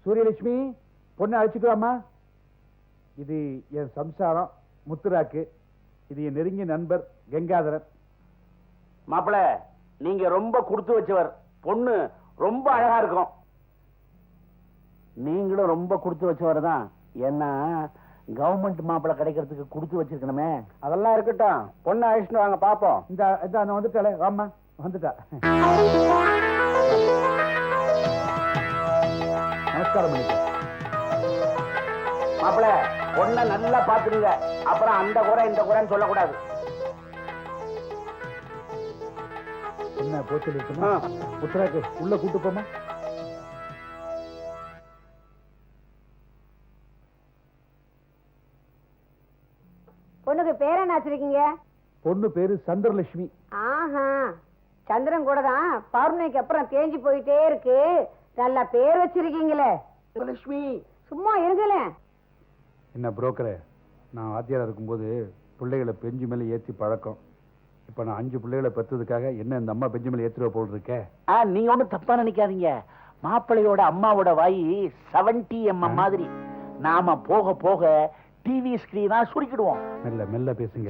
சூரியலட்சுமி, பொண்ணை அழைச்சிக்கலாமா? இது என் சம்சாரம் முத்துராக்கு, இது என் நெருங்கிய நண்பர் கங்காதரன். மாப்பிள, நீங்க ரொம்ப கொடுத்து வச்சவர். பொண்ணு ரொம்ப அழகா இருக்கும். நீங்களும் ரொம்ப கொடுத்து வச்சவர் தான். ஏன்னா கவர்மெண்ட் மாப்பிள கிடைக்கிறதுக்கு கொடுத்து வச்சிருக்கணுமே. அதெல்லாம் இருக்கட்டும், பொண்ணை அழைச்சிட்டு வாங்க பாப்போம். இந்த வந்துட்டாளே, வாமா வந்துட்டா. நமஸ்காரம் பண்ணிக்க. மாப்பிள, பொண்ணை நல்லா பாத்துருங்க. அப்புறம் அந்த குறை இந்த குறைன்னு சொல்லக்கூடாது. என்ன போச்சு இருக்குமா? முத்துராக்கு உள்ள கூட்டு போமா. பொண்ணுக்கு பேர் என்ன வச்சிருக்கீங்க? பொண்ணு பேரு சந்திரலட்சுமி. ஆஹா, சந்திரன் கூட தான் பௌர்ணமிக்கு அப்புறம் தேஞ்சு போயிட்டே இருக்கு. நல்ல பேர் வச்சிருக்கீங்களே. லட்சுமி, சும்மா இருங்களே. என்ன புரோக்கரே, நான் வாத்தியாரா இருக்கும்போது பிள்ளைகளை பெஞ்சு மேலே ஏற்றி பழக்கம். இப்போ நான் 5 பிள்ளைகளை பெற்றதுக்காக என்ன இந்த அம்மா பெஞ்சு மேலே ஏற்றுவ போல் இருக்கே. நீங்க ஒன்றும் தப்பா நினைக்காதீங்க. மாப்பிள்ளையோட அம்மாவோட வாய் 70 mm மாதிரி. நாம போக போக டிவி ஸ்கிரீனா சுருக்கிடுவோம். மெல்ல மெல்ல பேசுங்க.